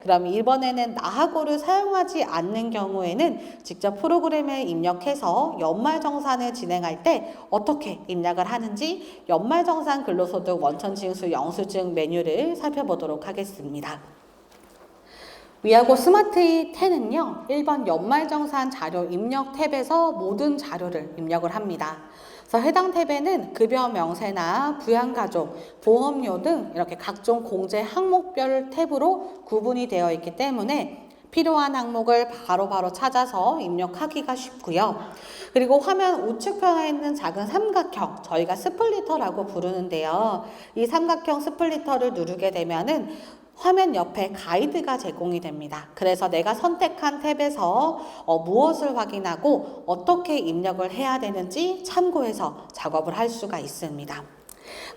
그럼 이번에는 나하고를 사용하지 않는 경우에는 직접 프로그램에 입력해서 연말정산을 진행할 때 어떻게 입력을 하는지 연말정산 근로소득 원천징수 영수증 메뉴를 살펴보도록 하겠습니다. 위아고 스마트 10은요, 1번 연말정산 자료 입력 탭에서 모든 자료를 입력을 합니다. 그래서 해당 탭에는 급여 명세나 부양가족, 보험료 등 이렇게 각종 공제 항목별 탭으로 구분이 되어 있기 때문에 필요한 항목을 바로바로 찾아서 입력하기가 쉽고요. 그리고 화면 우측편에 있는 작은 삼각형, 저희가 스플리터라고 부르는데요. 이 삼각형 스플리터를 누르게 되면은 화면 옆에 가이드가 제공이 됩니다. 그래서 내가 선택한 탭에서 무엇을 확인하고 어떻게 입력을 해야 되는지 참고해서 작업을 할 수가 있습니다.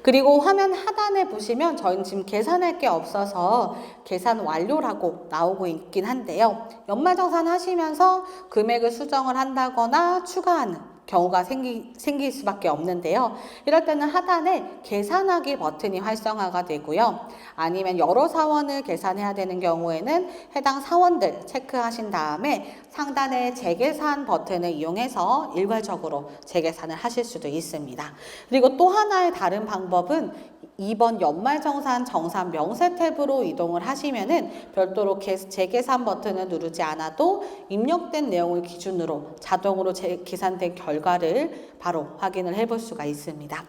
그리고 화면 하단에 보시면 저희는 지금 계산할 게 없어서 계산 완료라고 나오고 있긴 한데요. 연말정산 하시면서 금액을 수정을 한다거나 추가하는 경우가 생길 수밖에 없는데요. 이럴 때는 하단에 계산하기 버튼이 활성화가 되고요. 아니면 여러 사원을 계산해야 되는 경우에는 해당 사원들 체크하신 다음에 상단에 재계산 버튼을 이용해서 일괄적으로 재계산을 하실 수도 있습니다. 그리고 또 하나의 다른 방법은 2번 연말정산 정산 명세 탭으로 이동을 하시면은 별도로 재계산 버튼을 누르지 않아도 입력된 내용을 기준으로 자동으로 계산된 결과를 바로 확인을 해볼 수가 있습니다.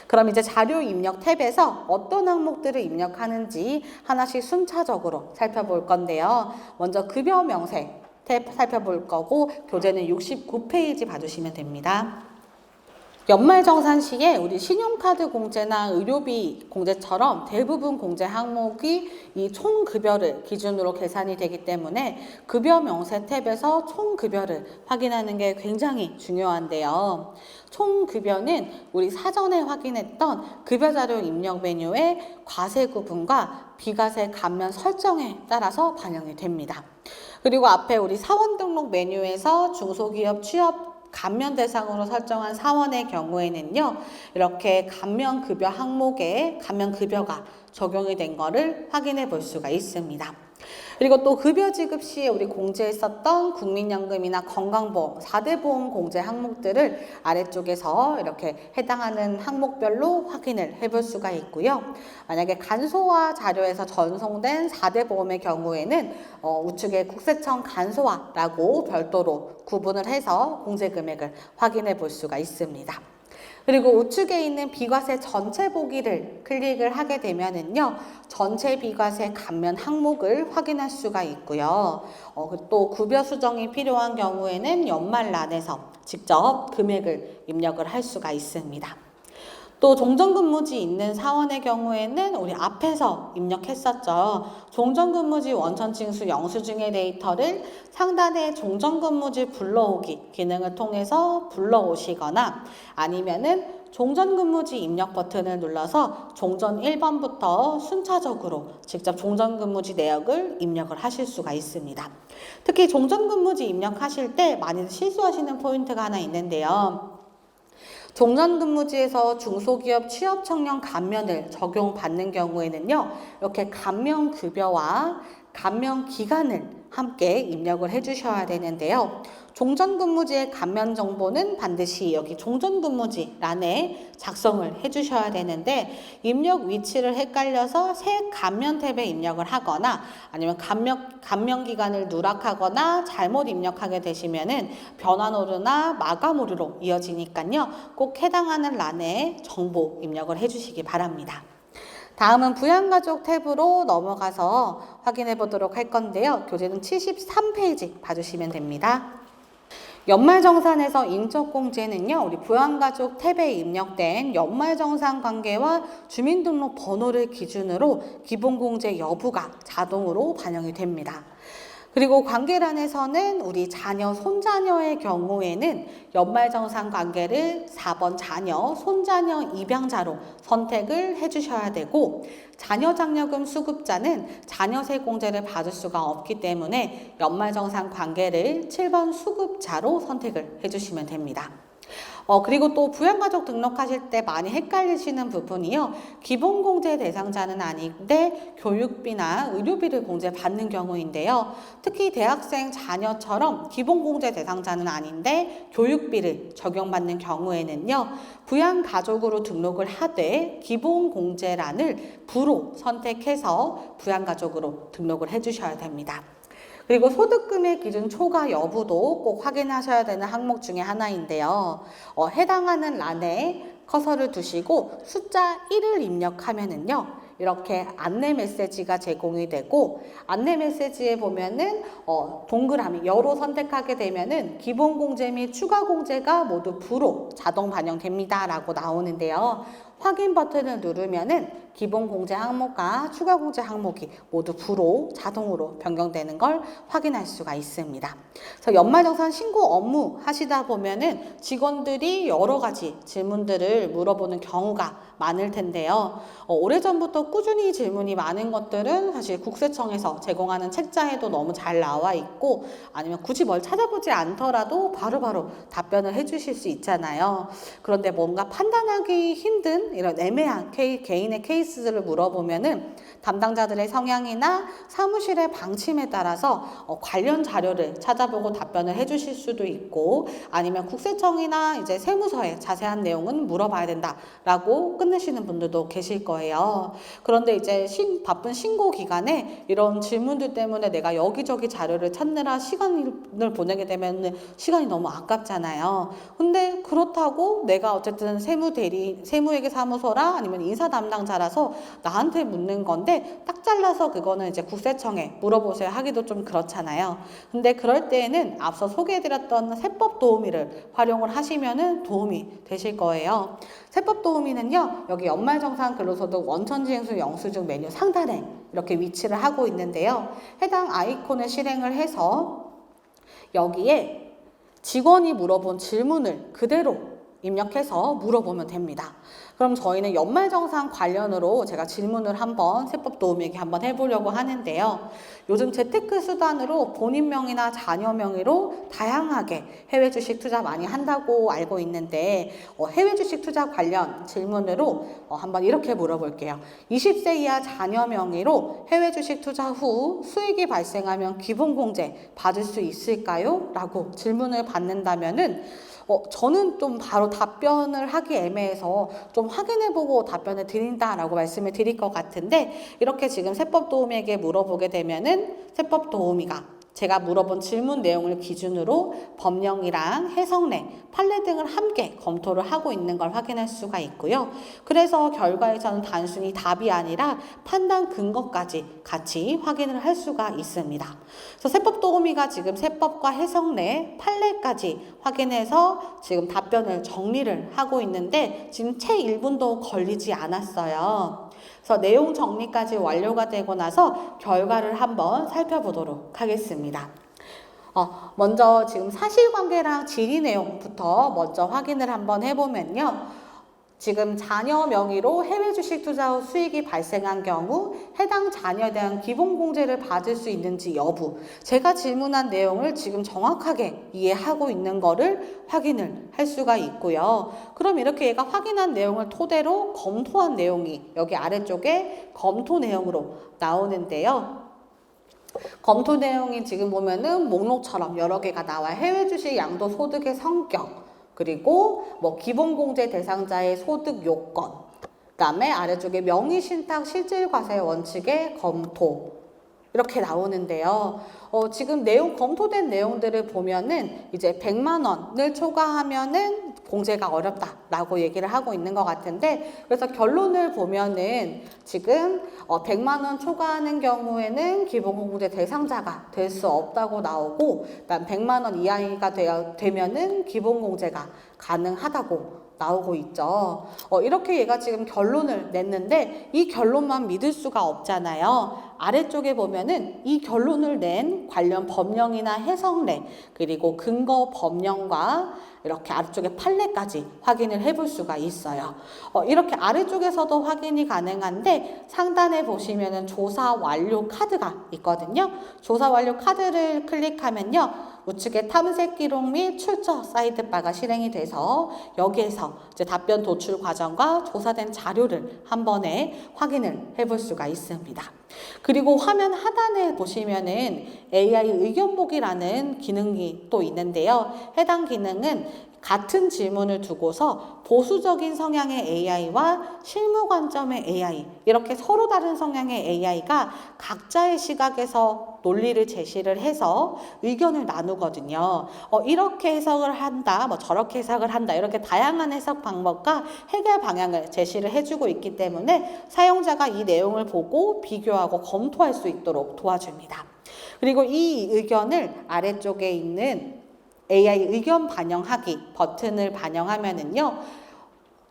그럼 이제 자료 입력 탭에서 어떤 항목들을 입력하는지 하나씩 순차적으로 살펴볼 건데요. 먼저 급여 명세 탭 살펴볼 거고 교재는 69페이지 봐주시면 됩니다. 연말정산 시에 우리 신용카드 공제나 의료비 공제처럼 대부분 공제 항목이 이 총급여를 기준으로 계산이 되기 때문에 급여 명세 탭에서 총급여를 확인하는 게 굉장히 중요한데요. 총급여는 우리 사전에 확인했던 급여자료 입력 메뉴의 과세 구분과 비과세 감면 설정에 따라서 반영이 됩니다. 그리고 앞에 우리 사원 등록 메뉴에서 중소기업 취업 감면 대상으로 설정한 사원의 경우에는요, 이렇게 감면급여 항목에 감면급여가 적용이 된 거를 확인해 볼 수가 있습니다. 그리고 또 급여 지급 시에 우리 공제했었던 국민연금이나 건강보험, 4대 보험 공제 항목들을 아래쪽에서 이렇게 해당하는 항목별로 확인을 해볼 수가 있고요. 만약에 간소화 자료에서 전송된 4대 보험의 경우에는 우측에 국세청 간소화라고 별도로 구분을 해서 공제 금액을 확인해 볼 수가 있습니다. 그리고 우측에 있는 비과세 전체 보기를 클릭을 하게 되면은요, 전체 비과세 감면 항목을 확인할 수가 있고요. 또 급여 수정이 필요한 경우에는 연말란에서 직접 금액을 입력을 할 수가 있습니다. 또 종전근무지 있는 사원의 경우에는 우리 앞에서 입력했었죠. 종전근무지 원천징수 영수증의 데이터를 상단의 종전근무지 불러오기 기능을 통해서 불러오시거나 아니면은 종전근무지 입력 버튼을 눌러서 종전 1번부터 순차적으로 직접 종전근무지 내역을 입력을 하실 수가 있습니다. 특히 종전근무지 입력하실 때 많이 실수하시는 포인트가 하나 있는데요. 종전근무지에서 중소기업 취업청년 감면을 적용받는 경우에는요, 이렇게 감면급여와 감면기간을 함께 입력을 해주셔야 되는데요. 종전근무지의 감면 정보는 반드시 여기 종전근무지 란에 작성을 해주셔야 되는데 입력 위치를 헷갈려서 새 감면 탭에 입력을 하거나 아니면 감면기간을 누락하거나 잘못 입력하게 되시면은 변환오류나 마감오류로 이어지니까요. 꼭 해당하는 란에 정보 입력을 해주시기 바랍니다. 다음은 부양가족 탭으로 넘어가서 확인해 보도록 할 건데요. 교재는 73페이지 봐주시면 됩니다. 연말정산에서 인적공제는요, 우리 부양가족 탭에 입력된 연말정산 관계와 주민등록 번호를 기준으로 기본공제 여부가 자동으로 반영이 됩니다. 그리고 관계란에서는 우리 자녀, 손자녀의 경우에는 연말정산 관계를 4번 자녀, 손자녀 입양자로 선택을 해주셔야 되고 자녀장려금 수급자는 자녀세 공제를 받을 수가 없기 때문에 연말정산 관계를 7번 수급자로 선택을 해주시면 됩니다. 그리고 또 부양가족 등록하실 때 많이 헷갈리시는 부분이요. 기본공제 대상자는 아닌데 교육비나 의료비를 공제받는 경우인데요. 특히 대학생 자녀처럼 기본공제 대상자는 아닌데 교육비를 적용받는 경우에는요. 부양가족으로 등록을 하되 기본공제란을 부로 선택해서 부양가족으로 등록을 해주셔야 됩니다. 그리고 소득금액 기준 초과 여부도 꼭 확인하셔야 되는 항목 중에 하나인데요. 해당하는 란에 커서를 두시고 숫자 1을 입력하면은요. 이렇게 안내 메시지가 제공이 되고 안내 메시지에 보면은 동그라미 여로 선택하게 되면은 기본 공제 및 추가 공제가 모두 부로 자동 반영됩니다 라고 나오는데요. 확인 버튼을 누르면은 기본 공제 항목과 추가 공제 항목이 모두 부로 자동으로 변경되는 걸 확인할 수가 있습니다. 그래서 연말정산 신고 업무 하시다 보면은 직원들이 여러 가지 질문들을 물어보는 경우가 많을 텐데요. 오래전부터 꾸준히 질문이 많은 것들은 사실 국세청에서 제공하는 책자에도 너무 잘 나와 있고 아니면 굳이 뭘 찾아보지 않더라도 바로바로 답변을 해주실 수 있잖아요. 그런데 뭔가 판단하기 힘든 이런 애매한 개인의 케이스들을 물어보면은 담당자들의 성향이나 사무실의 방침에 따라서 관련 자료를 찾아보고 답변을 해주실 수도 있고 아니면 국세청이나 이제 세무서에 자세한 내용은 물어봐야 된다라고 끝내시는 분들도 계실 거예요. 그런데 이제 바쁜 신고 기간에 이런 질문들 때문에 내가 여기저기 자료를 찾느라 시간을 보내게 되면 시간이 너무 아깝잖아요. 근데 그렇다고 내가 어쨌든 세무회계 사무소라 아니면 인사 담당자라서 나한테 묻는 건데 딱 잘라서 그거는 이제 국세청에 물어보세요 하기도 좀 그렇잖아요. 근데 그럴 때에는 앞서 소개해드렸던 세법 도우미를 활용을 하시면은 도움이 되실 거예요. 세법 도우미는요, 여기 연말정산 근로소득 원천징수 영수증 메뉴 상단에 이렇게 위치를 하고 있는데요. 해당 아이콘을 실행을 해서 여기에 직원이 물어본 질문을 그대로 입력해서 물어보면 됩니다. 그럼 저희는 연말정산 관련으로 제가 질문을 한번 세법 도우미에게 한번 해보려고 하는데요. 요즘 재테크 수단으로 본인 명의나 자녀 명의로 다양하게 해외 주식 투자 많이 한다고 알고 있는데 해외 주식 투자 관련 질문으로 한번 이렇게 물어볼게요. 20세 이하 자녀 명의로 해외 주식 투자 후 수익이 발생하면 기본공제 받을 수 있을까요? 라고 질문을 받는다면은 저는 좀 바로 답변을 하기 애매해서 좀 확인해보고 답변을 드린다라고 말씀을 드릴 것 같은데 이렇게 지금 세법 도우미에게 물어보게 되면은 세법 도우미가 제가 물어본 질문 내용을 기준으로 법령이랑 해석례, 판례 등을 함께 검토를 하고 있는 걸 확인할 수가 있고요. 그래서 결과에서는 단순히 답이 아니라 판단 근거까지 같이 확인을 할 수가 있습니다. 그래서 세법 도우미가 지금 세법과 해석례, 판례까지 확인해서 지금 답변을 정리를 하고 있는데 지금 채 1분도 걸리지 않았어요. 그래서 내용 정리까지 완료가 되고 나서 결과를 한번 살펴보도록 하겠습니다. 먼저 지금 사실관계랑 질의 내용부터 먼저 확인을 한번 해보면요. 지금 자녀 명의로 해외 주식 투자 후 수익이 발생한 경우 해당 자녀에 대한 기본공제를 받을 수 있는지 여부, 제가 질문한 내용을 지금 정확하게 이해하고 있는 거를 확인을 할 수가 있고요. 그럼 이렇게 얘가 확인한 내용을 토대로 검토한 내용이 여기 아래쪽에 검토 내용으로 나오는데요. 검토 내용이 지금 보면은 목록처럼 여러 개가 나와요. 해외 주식 양도 소득의 성격, 그리고 기본공제 대상자의 소득 요건, 그다음에 아래쪽에 명의신탁 실질과세 원칙의 검토 이렇게 나오는데요. 지금 검토된 내용들을 보면은 이제 100만 원을 초과하면은 공제가 어렵다라고 얘기를 하고 있는 것 같은데 그래서 결론을 보면은 지금 100만 원 초과하는 경우에는 기본공제 대상자가 될 수 없다고 나오고 그다음 100만 원 이하가 되면은 기본공제가 가능하다고 나오고 있죠. 이렇게 얘가 지금 결론을 냈는데 이 결론만 믿을 수가 없잖아요. 아래쪽에 보면은 이 결론을 낸 관련 법령이나 해석례, 그리고 근거 법령과 이렇게 아래쪽에 판례까지 확인을 해볼 수가 있어요. 이렇게 아래쪽에서도 확인이 가능한데 상단에 보시면은 조사 완료 카드가 있거든요. 조사 완료 카드를 클릭하면요, 우측에 탐색 기록 및 출처 사이드바가 실행이 돼서 여기에서 이제 답변 도출 과정과 조사된 자료를 한 번에 확인을 해볼 수가 있습니다. 그리고 화면 하단에 보시면은 AI 의견 보기라는 기능이 또 있는데요. 해당 기능은 같은 질문을 두고서 보수적인 성향의 AI와 실무 관점의 AI, 이렇게 서로 다른 성향의 AI가 각자의 시각에서 논리를 제시를 해서 의견을 나누거든요. 이렇게 해석을 한다, 뭐 저렇게 해석을 한다, 이렇게 다양한 해석 방법과 해결 방향을 제시를 해주고 있기 때문에 사용자가 이 내용을 보고 비교하고 검토할 수 있도록 도와줍니다. 그리고 이 의견을 아래쪽에 있는 AI 의견 반영하기 버튼을 반영하면은요,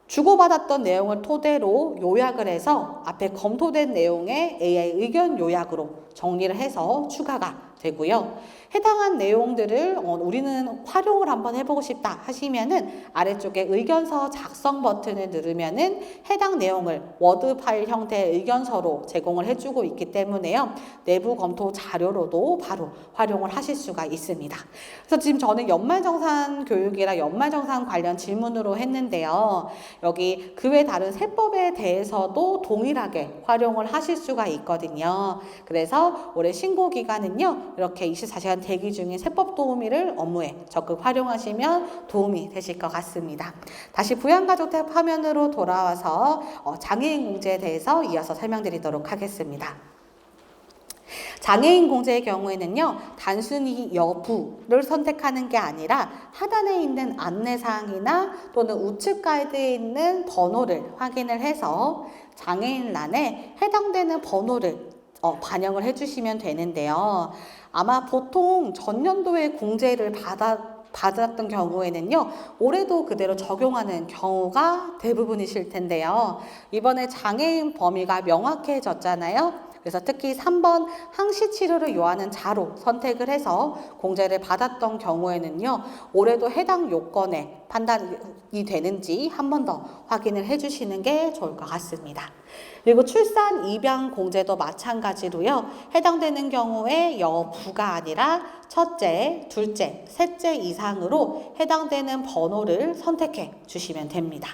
주고받았던 내용을 토대로 요약을 해서 앞에 검토된 내용의 AI 의견 요약으로 정리를 해서 추가가 되고요. 해당한 내용들을 우리는 활용을 한번 해보고 싶다 하시면은 아래쪽에 의견서 작성 버튼을 누르면은 해당 내용을 워드 파일 형태의 의견서로 제공을 해주고 있기 때문에요, 내부 검토 자료로도 바로 활용을 하실 수가 있습니다. 그래서 지금 저는 연말정산 교육이라 연말정산 관련 질문으로 했는데요, 여기 그 외 다른 세법에 대해서도 동일하게 활용을 하실 수가 있거든요. 그래서 올해 신고 기간은요, 이렇게 24시간 대기 중인 세법 도우미를 업무에 적극 활용하시면 도움이 되실 것 같습니다. 다시 부양가족택 화면으로 돌아와서 장애인 공제에 대해서 이어서 설명드리도록 하겠습니다. 장애인 공제의 경우에는요, 단순히 여부를 선택하는 게 아니라 하단에 있는 안내사항이나 또는 우측 가이드에 있는 번호를 확인을 해서 장애인란에 해당되는 번호를 반영을 해주시면 되는데요. 아마 보통 전년도에 공제를 받았던 경우에는요, 올해도 그대로 적용하는 경우가 대부분이실 텐데요. 이번에 장애인 범위가 명확해졌잖아요. 그래서 특히 3번 항시 치료를 요하는 자로 선택을 해서 공제를 받았던 경우에는요, 올해도 해당 요건에 판단이 되는지 한 번 더 확인을 해주시는 게 좋을 것 같습니다. 그리고 출산 입양 공제도 마찬가지로요, 해당되는 경우에 여부가 아니라 첫째, 둘째, 셋째 이상으로 해당되는 번호를 선택해 주시면 됩니다.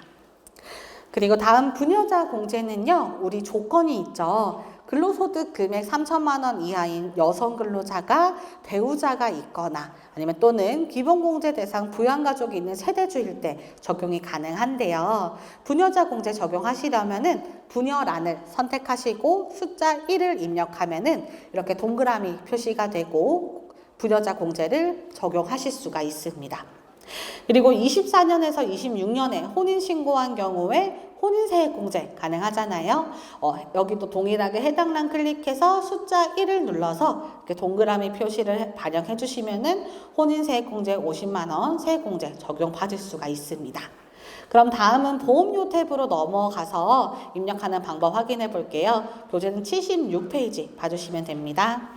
그리고 다음 부녀자 공제는요, 우리 조건이 있죠. 근로소득 금액 3천만 원 이하인 여성 근로자가 배우자가 있거나 아니면 또는 기본공제 대상 부양가족이 있는 세대주일 때 적용이 가능한데요. 부녀자 공제 적용하시려면은 부녀란을 선택하시고 숫자 1을 입력하면은 이렇게 동그라미 표시가 되고 부녀자 공제를 적용하실 수가 있습니다. 그리고 24년에서 26년에 혼인신고한 경우에 혼인세액 공제 가능하잖아요. 여기도 동일하게 해당란 클릭해서 숫자 1을 눌러서 이렇게 동그라미 표시를 반영해 주시면은 혼인세액 공제 50만 원 세액 공제 적용받을 수가 있습니다. 그럼 다음은 보험료 탭으로 넘어가서 입력하는 방법 확인해 볼게요. 교재는 76페이지 봐주시면 됩니다.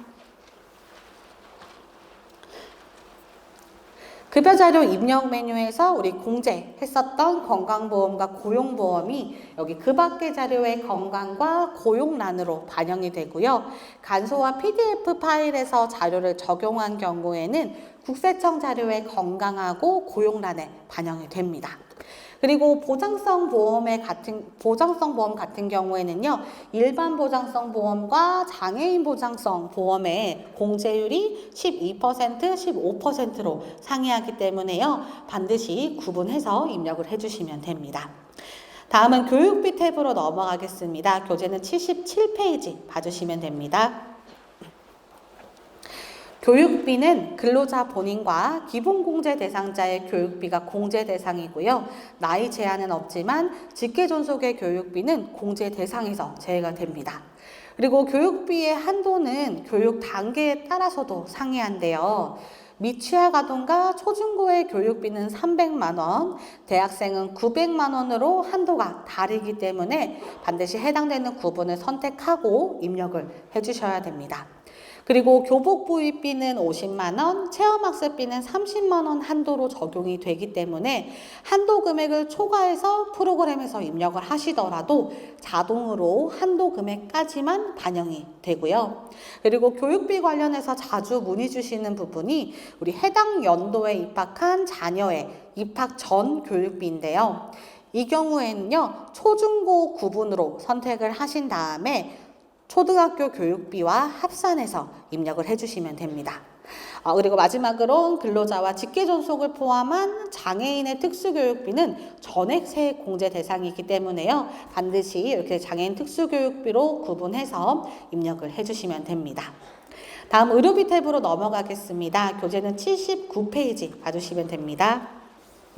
급여자료 입력 메뉴에서 우리 공제했었던 건강보험과 고용보험이 여기 그 밖의 자료의 건강과 고용란으로 반영이 되고요. 간소화 PDF 파일에서 자료를 적용한 경우에는 국세청 자료의 건강하고 고용란에 반영이 됩니다. 그리고 보장성 보험 같은 경우에는요, 일반 보장성 보험과 장애인 보장성 보험의 공제율이 12%, 15%로 상이하기 때문에요, 반드시 구분해서 입력을 해주시면 됩니다. 다음은 교육비 탭으로 넘어가겠습니다. 교재는 77페이지 봐주시면 됩니다. 교육비는 근로자 본인과 기본공제 대상자의 교육비가 공제 대상이고요. 나이 제한은 없지만 직계존속의 교육비는 공제 대상에서 제외가 됩니다. 그리고 교육비의 한도는 교육 단계에 따라서도 상이한데요. 미취학아동과 초중고의 교육비는 300만 원, 대학생은 900만 원으로 한도가 다르기 때문에 반드시 해당되는 구분을 선택하고 입력을 해주셔야 됩니다. 그리고 교복부입비는 50만 원, 체험학습비는 30만 원 한도로 적용이 되기 때문에 한도 금액을 초과해서 프로그램에서 입력을 하시더라도 자동으로 한도 금액까지만 반영이 되고요. 그리고 교육비 관련해서 자주 문의 주시는 부분이 우리 해당 연도에 입학한 자녀의 입학 전 교육비인데요. 이 경우에는요, 초중고 구분으로 선택을 하신 다음에 초등학교 교육비와 합산해서 입력을 해주시면 됩니다. 그리고 마지막으로 근로자와 직계존속을 포함한 장애인의 특수교육비는 전액 세액 공제 대상이기 때문에요. 반드시 이렇게 장애인 특수교육비로 구분해서 입력을 해주시면 됩니다. 다음 의료비 탭으로 넘어가겠습니다. 교재는 79페이지 봐주시면 됩니다.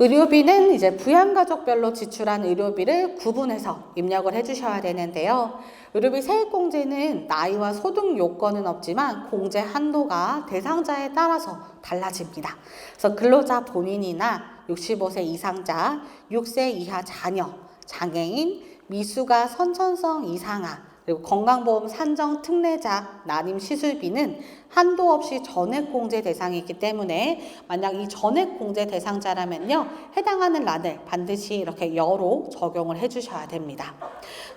의료비는 이제 부양가족별로 지출한 의료비를 구분해서 입력을 해주셔야 되는데요. 의료비 세액공제는 나이와 소득 요건은 없지만 공제 한도가 대상자에 따라서 달라집니다. 그래서 근로자 본인이나 65세 이상자, 6세 이하 자녀, 장애인, 미수가 선천성 이상아, 그리고 건강보험 산정 특례자, 난임 시술비는 한도 없이 전액 공제 대상이기 때문에 만약 이 전액 공제 대상자라면요, 해당하는 란을 반드시 이렇게 여로 적용을 해주셔야 됩니다.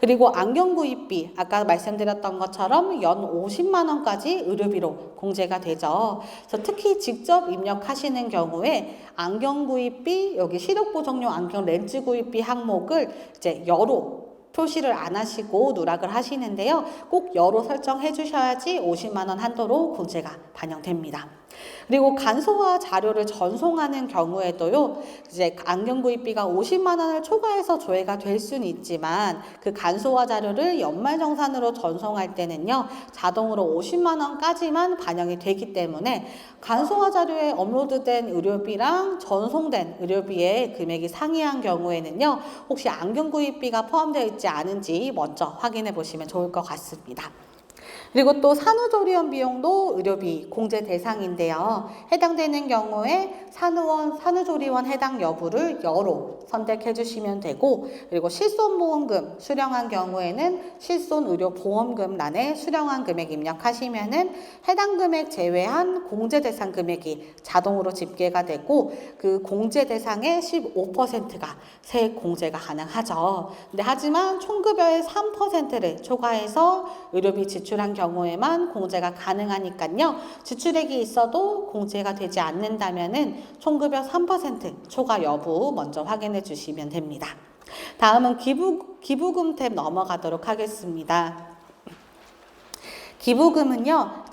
그리고 안경구입비, 아까 말씀드렸던 것처럼 연 50만 원까지 의료비로 공제가 되죠. 그래서 특히 직접 입력하시는 경우에 안경구입비, 여기 시력보정용 안경 렌즈 구입비 항목을 이제 여로 표시를 안 하시고 누락을 하시는데요. 꼭 여로 설정해 주셔야지 50만 원 한도로 공제가 반영됩니다. 그리고 간소화 자료를 전송하는 경우에도요, 이제 안경 구입비가 50만 원을 초과해서 조회가 될 수는 있지만 그 간소화 자료를 연말정산으로 전송할 때는요, 자동으로 50만 원까지만 반영이 되기 때문에 간소화 자료에 업로드된 의료비랑 전송된 의료비의 금액이 상이한 경우에는요, 혹시 안경 구입비가 포함되어 있지 않은지 먼저 확인해 보시면 좋을 것 같습니다. 그리고 또 산후조리원 비용도 의료비 공제 대상인데요. 해당되는 경우에 산후조리원 해당 여부를 여로 선택해 주시면 되고, 그리고 실손보험금 수령한 경우에는 실손의료보험금란에 수령한 금액 입력하시면은 해당 금액 제외한 공제 대상 금액이 자동으로 집계가 되고, 그 공제 대상의 15%가 세액 공제가 가능하죠. 근데 하지만 총급여의 3%를 초과해서 의료비 지출한 경우에만 공제가 가능하니까요. 지출액이 있어도 공제가 되지 않는다면은 총급여 3% 초과 여부 먼저 확인해 주시면 됩니다. 다음은 기부금 탭 넘어가도록 하겠습니다. 기부금은요,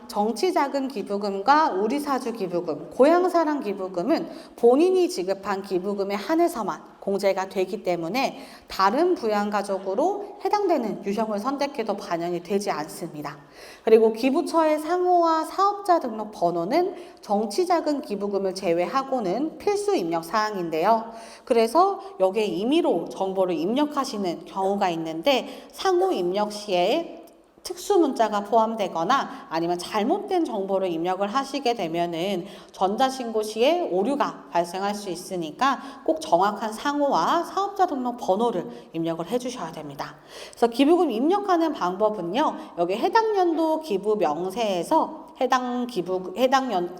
정치자금 기부금과 우리사주 기부금, 고향사랑 기부금은 본인이 지급한 기부금에 한해서만 공제가 되기 때문에 다른 부양가족으로 해당되는 유형을 선택해도 반영이 되지 않습니다. 그리고 기부처의 상호와 사업자 등록 번호는 정치자금 기부금을 제외하고는 필수 입력 사항인데요. 그래서 여기에 임의로 정보를 입력하시는 경우가 있는데 상호 입력 시에 특수 문자가 포함되거나 아니면 잘못된 정보를 입력을 하시게 되면은 전자신고 시에 오류가 발생할 수 있으니까 꼭 정확한 상호와 사업자 등록 번호를 입력을 해주셔야 됩니다. 그래서 기부금 입력하는 방법은요, 여기 해당 연도 기부 명세에서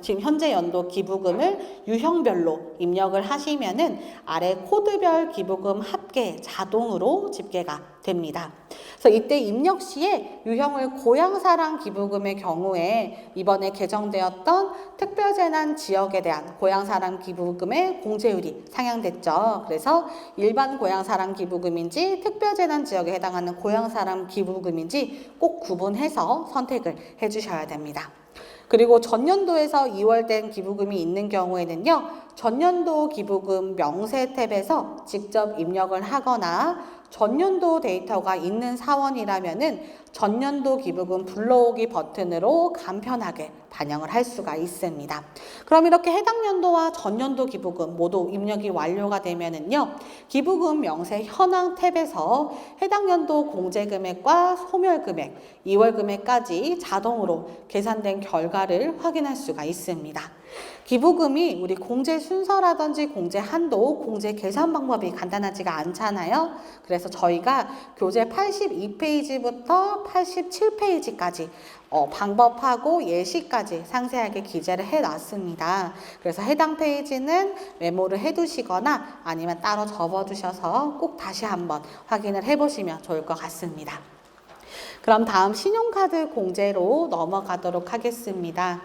지금 현재 연도 기부금을 유형별로 입력을 하시면은 아래 코드별 기부금 합계 자동으로 집계가 됩니다. 그래서 이때 입력 시에 유형을 고향사랑 기부금의 경우에 이번에 개정되었던 특별재난 지역에 대한 고향사랑 기부금의 공제율이 상향됐죠. 그래서 일반 고향사랑 기부금인지 특별재난 지역에 해당하는 고향사랑 기부금인지 꼭 구분해서 선택을 해주셔야 됩니다. 그리고 전년도에서 2월된 기부금이 있는 경우에는요, 전년도 기부금 명세 탭에서 직접 입력을 하거나 전년도 데이터가 있는 사원이라면은 전년도 기부금 불러오기 버튼으로 간편하게 반영을 할 수가 있습니다. 그럼 이렇게 해당 연도와 전년도 기부금 모두 입력이 완료가 되면은요, 기부금 명세 현황 탭에서 해당 연도 공제 금액과 소멸 금액, 2월 금액까지 자동으로 계산된 결과를 확인할 수가 있습니다. 기부금이 우리 공제 순서라든지 공제 한도, 공제 계산 방법이 간단하지가 않잖아요. 그래서 저희가 교재 82페이지부터 87페이지까지 방법하고 예시까지 상세하게 기재를 해놨습니다. 그래서 해당 페이지는 메모를 해두시거나 아니면 따로 접어두셔서 꼭 다시 한번 확인을 해보시면 좋을 것 같습니다. 그럼 다음 신용카드 공제로 넘어가도록 하겠습니다.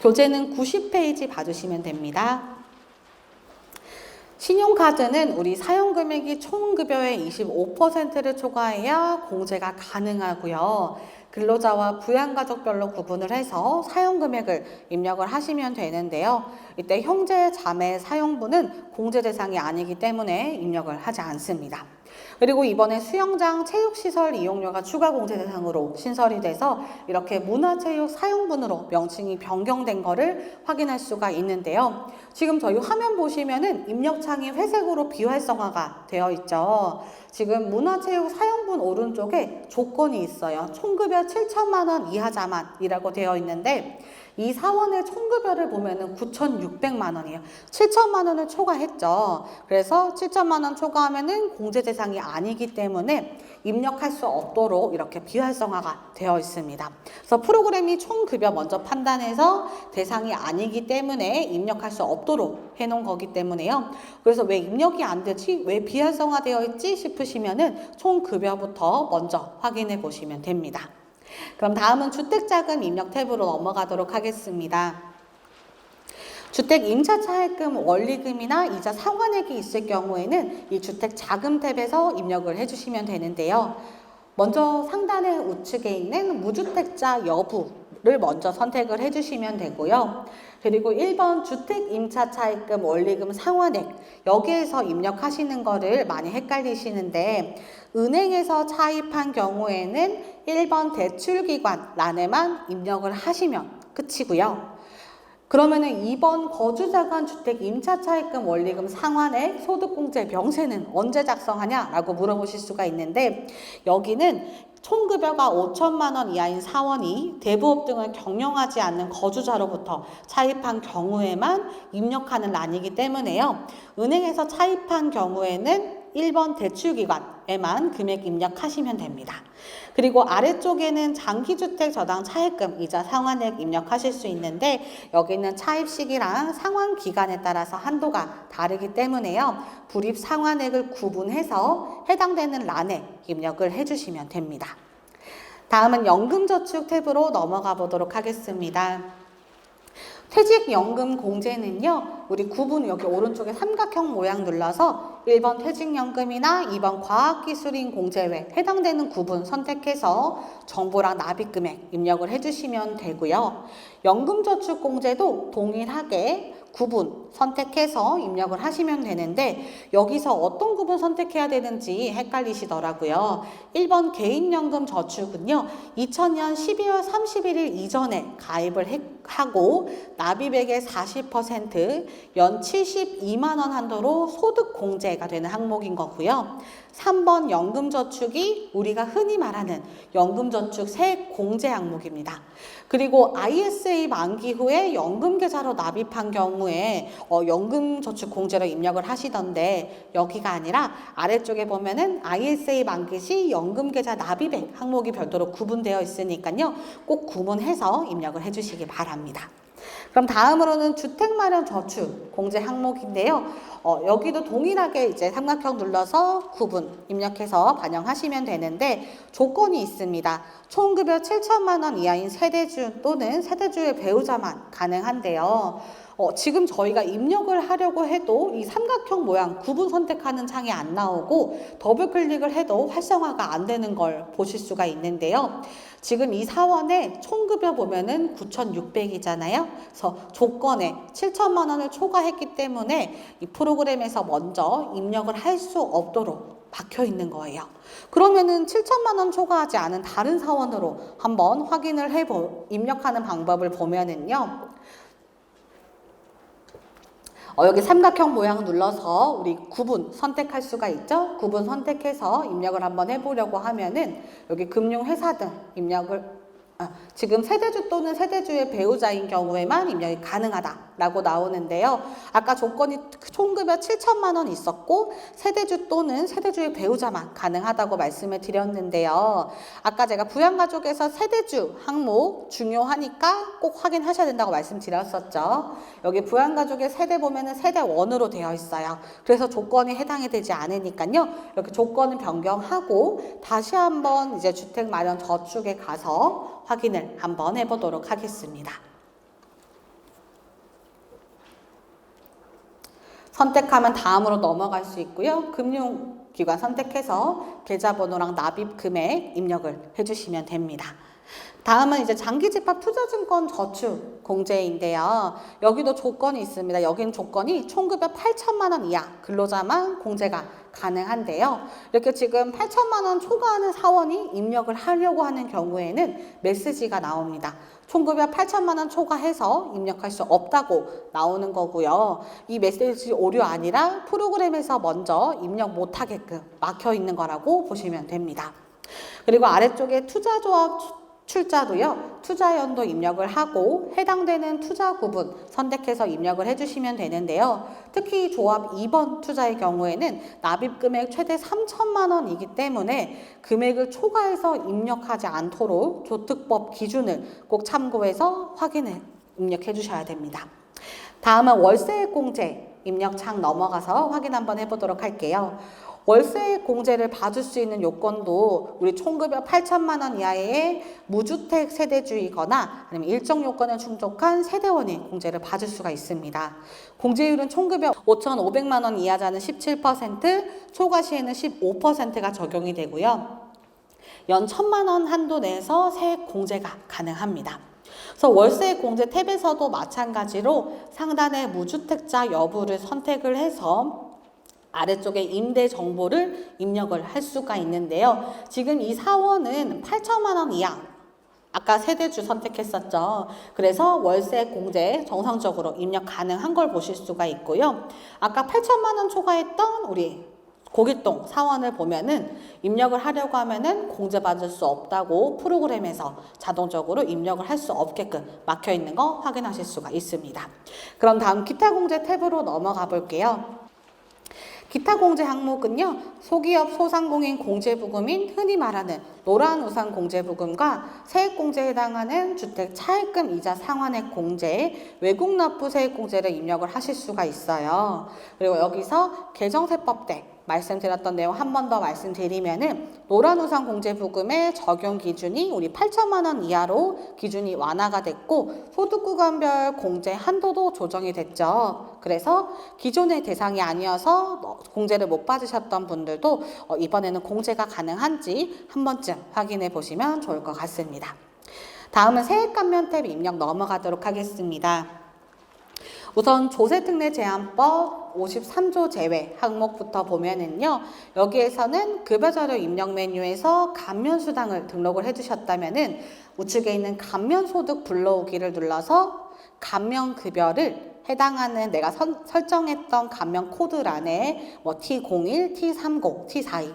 교재는 90페이지 봐주시면 됩니다. 신용카드는 우리 사용금액이 총급여의 25%를 초과해야 공제가 가능하고요. 근로자와 부양가족별로 구분을 해서 사용금액을 입력을 하시면 되는데요. 이때 형제, 자매, 사용부는 공제 대상이 아니기 때문에 입력을 하지 않습니다. 그리고 이번에 수영장 체육시설 이용료가 추가 공제 대상으로 신설이 돼서 이렇게 문화체육 사용분으로 명칭이 변경된 거를 확인할 수가 있는데요. 지금 저희 화면 보시면은 입력창이 회색으로 비활성화가 되어 있죠. 지금 문화체육 사용분 오른쪽에 조건이 있어요. 총급여 7천만 원 이하자만이라고 되어 있는데 이 사원의 총급여를 보면은 9,600만 원이에요. 7천만 원을 초과했죠. 그래서 7천만 원 초과하면은 공제 대상이 아니기 때문에 입력할 수 없도록 이렇게 비활성화가 되어 있습니다. 그래서 프로그램이 총급여 먼저 판단해서 대상이 아니기 때문에 입력할 수 없도록 해놓은 거기 때문에요. 그래서 왜 입력이 안 되지? 왜 비활성화되어 있지? 싶으시면은 총급여부터 먼저 확인해 보시면 됩니다. 그럼 다음은 주택자금 입력 탭으로 넘어가도록 하겠습니다. 주택 임차 차입금 원리금이나 이자 상환액이 있을 경우에는 이 주택자금 탭에서 입력을 해주시면 되는데요. 먼저 상단의 우측에 있는 무주택자 여부를 먼저 선택을 해주시면 되고요. 그리고 1번 주택 임차 차입금 원리금 상환액, 여기에서 입력하시는 거를 많이 헷갈리시는데 은행에서 차입한 경우에는 1번 대출기관 란에만 입력을 하시면 끝이고요. 그러면은 2번 거주자간 주택 임차 차입금 원리금 상환액 소득공제 명세는 언제 작성하냐라고 물어보실 수가 있는데 여기는 총급여가 5천만 원 이하인 사원이 대부업 등을 경영하지 않는 거주자로부터 차입한 경우에만 입력하는 란이기 때문에요. 은행에서 차입한 경우에는 1번 대출기관에만 금액 입력하시면 됩니다. 그리고 아래쪽에는 장기주택 저당 차입금 이자 상환액 입력하실 수 있는데 여기는 차입 시기랑 상환 기간에 따라서 한도가 다르기 때문에요. 불입 상환액을 구분해서 해당되는 란에 입력을 해주시면 됩니다. 다음은 연금저축 탭으로 넘어가 보도록 하겠습니다. 퇴직연금 공제는요, 우리 구분 여기 오른쪽에 삼각형 모양 눌러서 1번 퇴직연금이나 2번 과학기술인 공제 외 해당되는 구분 선택해서 정보랑 납입금액 입력을 해주시면 되고요. 연금저축공제도 동일하게 구분 선택해서 입력을 하시면 되는데 여기서 어떤 구분 선택해야 되는지 헷갈리시더라고요. 1번 개인연금 저축은요. 2000년 12월 31일 이전에 가입을 하고 납입액의 40% 연 72만 원 한도로 소득 공제가 되는 항목인 거고요. 3번 연금저축이 우리가 흔히 말하는 연금저축 세액 공제 항목입니다. 그리고 ISA 만기 후에 연금계좌로 납입한 경우에 연금저축 공제로 입력을 하시던데 여기가 아니라 아래쪽에 보면은 ISA 만기 시 연금계좌 납입액 항목이 별도로 구분되어 있으니까요. 꼭 구분해서 입력을 해주시기 바랍니다. 그럼 다음으로는 주택마련 저축 공제 항목인데요. 여기도 동일하게 이제 삼각형 눌러서 구분 입력해서 반영하시면 되는데 조건이 있습니다. 총급여 7천만 원 이하인 세대주 또는 세대주의 배우자만 가능한데요. 지금 저희가 입력을 하려고 해도 이 삼각형 모양 구분 선택하는 창이 안 나오고 더블 클릭을 해도 활성화가 안 되는 걸 보실 수가 있는데요. 지금 이 사원의 총급여 보면은 9,600이잖아요. 그래서 조건에 7천만 원을 초과했기 때문에 이 프로그램에서 먼저 입력을 할 수 없도록 막혀 있는 거예요. 그러면은 7천만 원 초과하지 않은 다른 사원으로 한번 확인을 입력하는 방법을 보면은요. 여기 삼각형 모양 눌러서 우리 구분 선택할 수가 있죠. 구분 선택해서 입력을 한번 해보려고 하면은 여기 금융회사 등 입력을 지금 세대주 또는 세대주의 배우자인 경우에만 입력이 가능하다라고 나오는데요. 아까 조건이 총급여 7천만 원 있었고 세대주 또는 세대주의 배우자만 가능하다고 말씀을 드렸는데요. 아까 제가 부양가족에서 세대주 항목 중요하니까 꼭 확인하셔야 된다고 말씀드렸었죠. 여기 부양가족의 세대 보면은 세대 1으로 되어 있어요. 그래서 조건이 해당이 되지 않으니까요. 이렇게 조건은 변경하고 다시 한번 이제 주택마련저축에 가서 확인을 한번 해보도록 하겠습니다. 선택하면 다음으로 넘어갈 수 있고요. 금융기관 선택해서 계좌번호랑 납입금액 입력을 해주시면 됩니다. 다음은 이제 장기집합 투자증권 저축 공제인데요. 여기도 조건이 있습니다. 여기는 조건이 총급여 8천만 원 이하 근로자만 공제가 가능한데요. 이렇게 지금 8천만 원 초과하는 사원이 입력을 하려고 하는 경우에는 메시지가 나옵니다. 총급여 8천만 원 초과해서 입력할 수 없다고 나오는 거고요. 이 메시지 오류 아니라 프로그램에서 먼저 입력 못하게끔 막혀 있는 거라고 보시면 됩니다. 그리고 아래쪽에 투자조합 출자도요. 투자연도 입력을 하고 해당되는 투자 구분 선택해서 입력을 해주시면 되는데요. 특히 조합 2번 투자의 경우에는 납입금액 최대 3천만 원이기 때문에 금액을 초과해서 입력하지 않도록 조특법 기준을 꼭 참고해서 확인해 입력해 주셔야 됩니다. 다음은 월세액 공제 입력창 넘어가서 확인 한번 해보도록 할게요. 월세액 공제를 받을 수 있는 요건도 우리 총급여 8천만 원 이하의 무주택 세대주이거나 아니면 일정 요건을 충족한 세대원이 공제를 받을 수가 있습니다. 공제율은 총급여 5,500만 원 이하자는 17%, 초과 시에는 15%가 적용이 되고요. 연 1,000만 원 한도 내에서 세액 공제가 가능합니다. 그래서 월세액 공제 탭에서도 마찬가지로 상단에 무주택자 여부를 선택을 해서 아래쪽에 임대 정보를 입력을 할 수가 있는데요. 지금 이 사원은 8천만 원 이하, 아까 세대주 선택했었죠. 그래서 월세 공제 정상적으로 입력 가능한 걸 보실 수가 있고요. 아까 8천만 원 초과했던 우리 고길동 사원을 보면은 입력을 하려고 하면은 공제받을 수 없다고 프로그램에서 자동적으로 입력을 할 수 없게끔 막혀 있는 거 확인하실 수가 있습니다. 그럼 다음 기타 공제 탭으로 넘어가 볼게요. 기타 공제 항목은요, 소기업 소상공인 공제부금인 흔히 말하는 노란우산 공제부금과 세액공제에 해당하는 주택 차입금 이자 상환액 공제, 외국납부 세액 공제를 입력을 하실 수가 있어요. 그리고 여기서 개정세법 때 말씀드렸던 내용 한 번 더 말씀드리면은 노란우산 공제부금의 적용 기준이 우리 8천만 원 이하로 기준이 완화가 됐고 소득구간별 공제 한도도 조정이 됐죠. 그래서 기존의 대상이 아니어서 공제를 못 받으셨던 분들도 이번에는 공제가 가능한지 한 번쯤 확인해 보시면 좋을 것 같습니다. 다음은 세액감면 탭 입력 넘어가도록 하겠습니다. 우선 조세특례 제한법 53조 제외 항목부터 보면은요, 여기에서는 급여자료 입력 메뉴에서 감면수당을 등록을 해주셨다면은 우측에 있는 감면소득 불러오기를 눌러서 감면급여를 해당하는 내가 설정했던 감면 코드란에 뭐 T01, T30, T42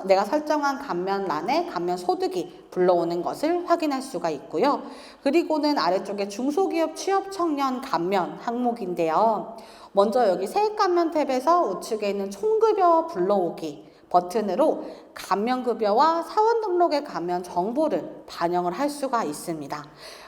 내가 설정한 감면란에 감면 소득이 불러오는 것을 확인할 수가 있고요. 그리고는 아래쪽에 중소기업 취업청년 감면 항목인데요. 먼저 여기 세액감면 탭에서 우측에 있는 총급여 불러오기 버튼으로 감면급여와 사원등록의 감면 정보를 반영을 할 수가 있습니다.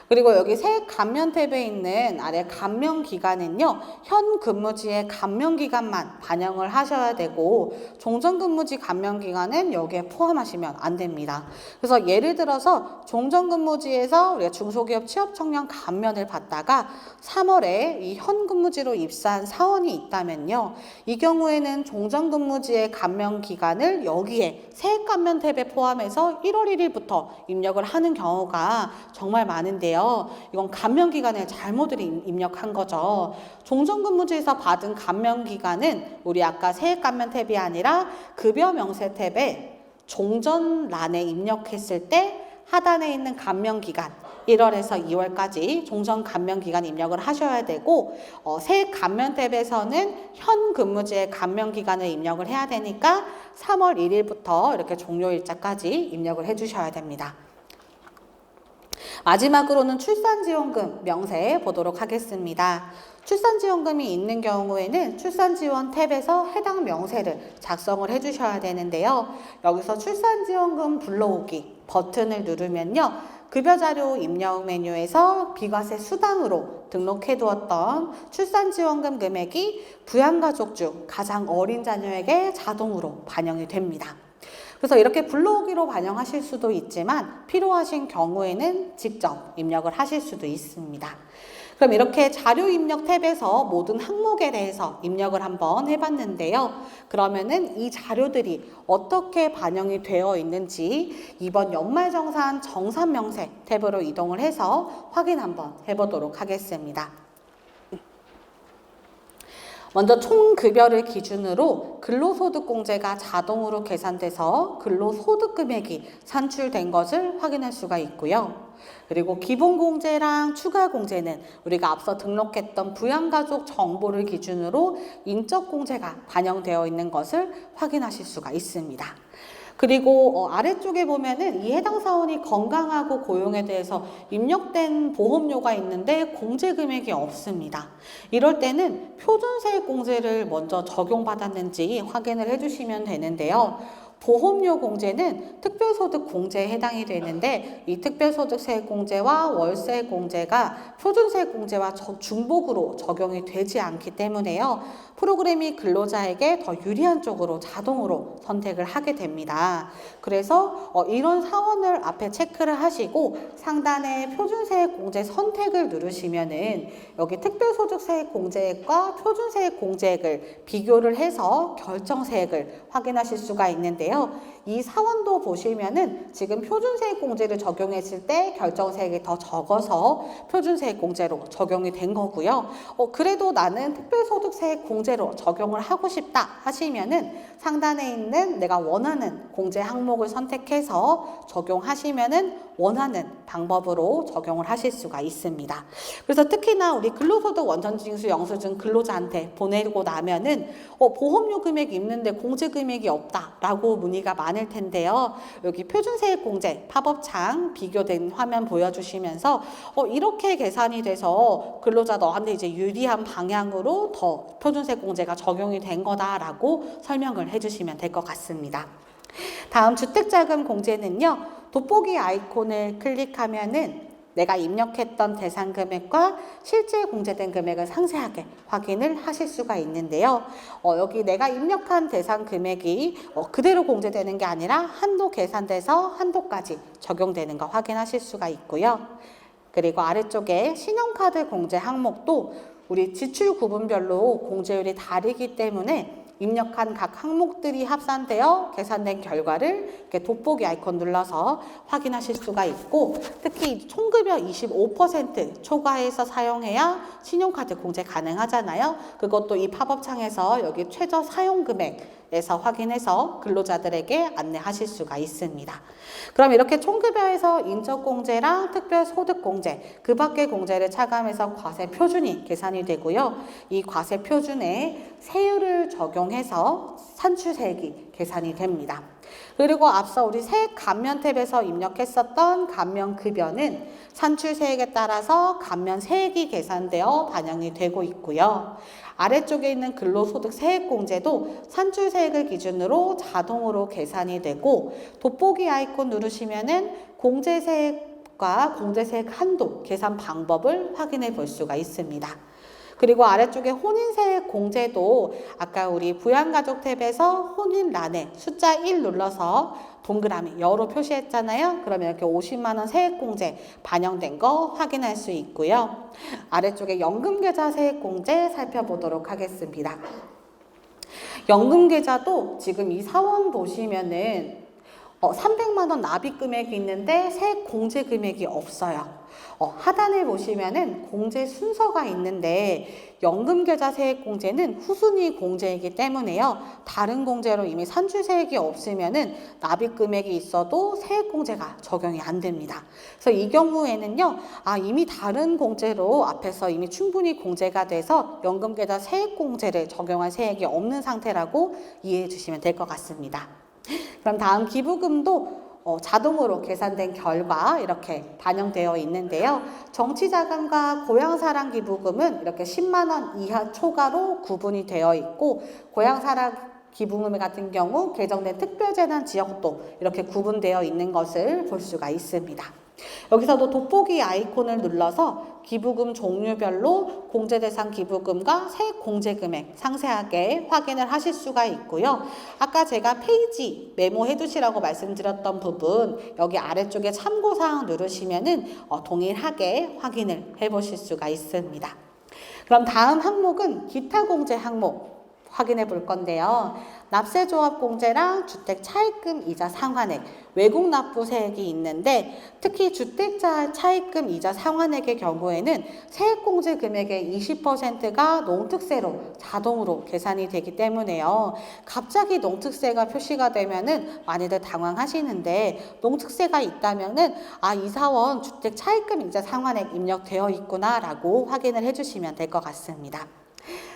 그리고 여기 세액 감면 탭에 있는 아래 감면 기간은요, 현 근무지의 감면 기간만 반영을 하셔야 되고 종전 근무지 감면 기간은 여기에 포함하시면 안 됩니다. 그래서 예를 들어서 종전 근무지에서 우리가 중소기업 취업 청년 감면을 받다가 3월에 이 현 근무지로 입사한 사원이 있다면요, 이 경우에는 종전 근무지의 감면 기간을 여기에 세액 감면 탭에 포함해서 1월 1일부터 입력을 하는 경우가 정말 많은데요. 있는데요. 이건 감면기간을 잘못 입력한 거죠. 종전근무지에서 받은 감면기간은 우리 아까 세액 감면 탭이 아니라 급여 명세 탭에 종전란에 입력했을 때 하단에 있는 감면기간 1월에서 2월까지 종전 감면기간 입력을 하셔야 되고 세액 감면 탭에서는 현 근무지의 감면기간을 입력을 해야 되니까 3월 1일부터 이렇게 종료일자까지 입력을 해주셔야 됩니다. 마지막으로는 출산지원금 명세 보도록 하겠습니다. 출산지원금이 있는 경우에는 출산지원 탭에서 해당 명세를 작성을 해주셔야 되는데요. 여기서 출산지원금 불러오기 버튼을 누르면요. 급여자료 입력 메뉴에서 비과세 수당으로 등록해 두었던 출산지원금 금액이 부양가족 중 가장 어린 자녀에게 자동으로 반영이 됩니다. 그래서 이렇게 불러오기로 반영하실 수도 있지만 필요하신 경우에는 직접 입력을 하실 수도 있습니다. 그럼 이렇게 자료 입력 탭에서 모든 항목에 대해서 입력을 한번 해봤는데요. 그러면은 이 자료들이 어떻게 반영이 되어 있는지 이번 연말정산 정산명세 탭으로 이동을 해서 확인 한번 해보도록 하겠습니다. 먼저 총급여를 기준으로 근로소득공제가 자동으로 계산돼서 근로소득 금액이 산출된 것을 확인할 수가 있고요. 그리고 기본공제랑 추가공제는 우리가 앞서 등록했던 부양가족 정보를 기준으로 인적공제가 반영되어 있는 것을 확인하실 수가 있습니다. 그리고 아래쪽에 보면은 이 해당 사원이 건강하고 고용에 대해서 입력된 보험료가 있는데 공제 금액이 없습니다. 이럴 때는 표준세액공제를 먼저 적용받았는지 확인을 해주시면 되는데요. 보험료 공제는 특별소득 공제에 해당이 되는데 이 특별소득세 공제와 월세 공제가 표준세 공제와 중복으로 적용이 되지 않기 때문에요. 프로그램이 근로자에게 더 유리한 쪽으로 자동으로 선택을 하게 됩니다. 그래서 이런 사원을 앞에 체크를 하시고 상단에 표준세 공제 선택을 누르시면은 여기 특별소득세 공제액과 표준세 공제액을 비교를 해서 결정세액을 확인하실 수가 있는데요. 이 사원도 보시면은 지금 표준세액 공제를 적용했을 때 결정세액이 더 적어서 표준세액 공제로 적용이 된 거고요. 그래도 나는 특별소득세액 공제로 적용을 하고 싶다 하시면은 상단에 있는 내가 원하는 공제 항목을 선택해서 적용하시면은 원하는 방법으로 적용을 하실 수가 있습니다. 그래서 특히나 우리 근로소득 원천징수 영수증 근로자한테 보내고 나면은 보험료 금액이 있는데 공제 금액이 없다라고 문의가 많을 텐데요. 여기 표준세액 공제 팝업창 비교된 화면 보여주시면서 이렇게 계산이 돼서 근로자 너한테 이제 유리한 방향으로 더 표준세액 공제가 적용이 된 거다라고 설명을 해주시면 될 것 같습니다. 다음 주택자금 공제는요. 돋보기 아이콘을 클릭하면은 내가 입력했던 대상 금액과 실제 공제된 금액을 상세하게 확인을 하실 수가 있는데요. 여기 내가 입력한 대상 금액이 그대로 공제되는 게 아니라 한도 계산돼서 한도까지 적용되는 거 확인하실 수가 있고요. 그리고 아래쪽에 신용카드 공제 항목도 우리 지출 구분별로 공제율이 다르기 때문에 입력한 각 항목들이 합산되어 계산된 결과를 이렇게 돋보기 아이콘 눌러서 확인하실 수가 있고 특히 총급여 25% 초과해서 사용해야 신용카드 공제 가능하잖아요. 그것도 이 팝업창에서 여기 최저 사용금액에서 확인해서 근로자들에게 안내하실 수가 있습니다. 그럼 이렇게 총급여에서 인적공제랑 특별소득공제, 그 밖의 공제를 차감해서 과세 표준이 계산이 되고요. 이 과세 표준에 세율을 적용해서 산출세액이 계산이 됩니다. 그리고 앞서 우리 세액 감면 탭에서 입력했었던 감면급여는 산출세액에 따라서 감면세액이 계산되어 반영이 되고 있고요. 아래쪽에 있는 근로소득 세액공제도 산출세액을 기준으로 자동으로 계산이 되고 돋보기 아이콘 누르시면은 공제세액과 공제세액 한도 계산 방법을 확인해 볼 수가 있습니다. 그리고 아래쪽에 혼인세액 공제도 아까 우리 부양가족 탭에서 혼인란에 숫자 1 눌러서 동그라미 여로 표시했잖아요. 그러면 이렇게 50만 원 세액 공제 반영된 거 확인할 수 있고요. 아래쪽에 연금계좌 세액 공제 살펴보도록 하겠습니다. 연금계좌도 지금 이 사원 보시면은 300만 원 납입 금액이 있는데 세액 공제 금액이 없어요. 하단에 보시면은 공제 순서가 있는데 연금계좌 세액공제는 후순위 공제이기 때문에요. 다른 공제로 이미 산출세액이 없으면은 납입금액이 있어도 세액공제가 적용이 안 됩니다. 그래서 이 경우에는요, 이미 다른 공제로 앞에서 이미 충분히 공제가 돼서 연금계좌 세액공제를 적용한 세액이 없는 상태라고 이해해 주시면 될 것 같습니다. 그럼 다음 기부금도 자동으로 계산된 결과 이렇게 반영되어 있는데요. 정치자금과 고향사랑 기부금은 이렇게 10만 원 이하 초과로 구분이 되어 있고, 고향사랑 기부금 같은 경우 개정된 특별재난 지역도 이렇게 구분되어 있는 것을 볼 수가 있습니다. 여기서도 돋보기 아이콘을 눌러서 기부금 종류별로 공제대상 기부금과 세액 공제 금액 상세하게 확인을 하실 수가 있고요. 아까 제가 페이지 메모해 두시라고 말씀드렸던 부분, 여기 아래쪽에 참고사항 누르시면은 동일하게 확인을 해 보실 수가 있습니다. 그럼 다음 항목은 기타 공제 항목 확인해 볼 건데요. 납세조합공제랑 주택 차입금 이자 상환액, 외국 납부세액이 있는데, 특히 주택자 차입금 이자 상환액의 경우에는 세액공제 금액의 20%가 농특세로 자동으로 계산이 되기 때문에요. 갑자기 농특세가 표시가 되면은 많이들 당황하시는데, 농특세가 있다면은 이사원 주택 차입금 이자 상환액 입력되어 있구나라고 확인을 해주시면 될 것 같습니다.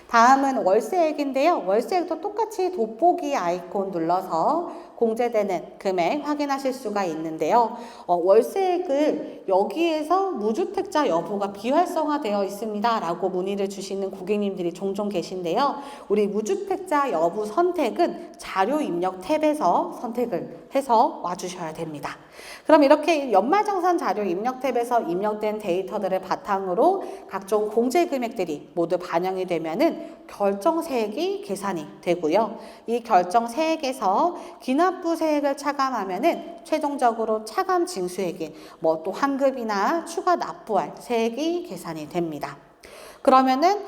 다음은 월세액인데요. 월세액도 똑같이 돋보기 아이콘 눌러서 공제되는 금액 확인하실 수가 있는데요. 월세액을 여기에서 무주택자 여부가 비활성화되어 있습니다 라고 문의를 주시는 고객님들이 종종 계신데요. 우리 무주택자 여부 선택은 자료 입력 탭에서 선택을 해서 와주셔야 됩니다. 그럼 이렇게 연말정산 자료 입력 탭에서 입력된 데이터들을 바탕으로 각종 공제 금액들이 모두 반영이 되면은 결정세액이 계산이 되고요. 이 결정세액에서 기납부세액을 차감하면은 최종적으로 차감 징수액인 또 환급이나 추가 납부할 세액이 계산이 됩니다. 그러면은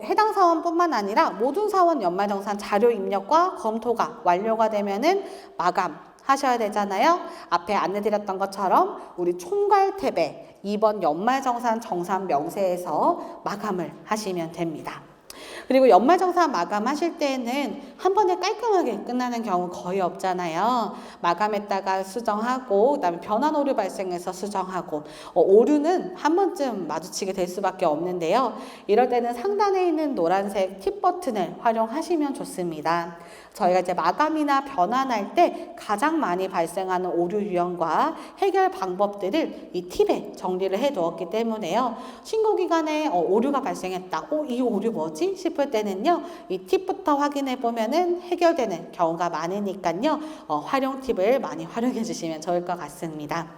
해당 사원뿐만 아니라 모든 사원 연말정산 자료 입력과 검토가 완료가 되면은 마감 하셔야 되잖아요. 앞에 안내드렸던 것처럼 우리 총괄 탭에 2번 연말정산 정산 명세에서 마감을 하시면 됩니다. 그리고 연말정산 마감하실 때는 한 번에 깔끔하게 끝나는 경우 거의 없잖아요. 마감했다가 수정하고, 그다음에 변환 오류 발생해서 수정하고, 오류는 한 번쯤 마주치게 될 수밖에 없는데요. 이럴 때는 상단에 있는 노란색 팁 버튼을 활용하시면 좋습니다. 저희가 이제 마감이나 변환할 때 가장 많이 발생하는 오류 유형과 해결 방법들을 이 팁에 정리를 해 두었기 때문에요. 신고 기간에 오류가 발생했다. 이 오류 뭐지? 싶을 때는요. 이 팁부터 확인해 보면은 해결되는 경우가 많으니까요. 활용 팁을 많이 활용해 주시면 좋을 것 같습니다.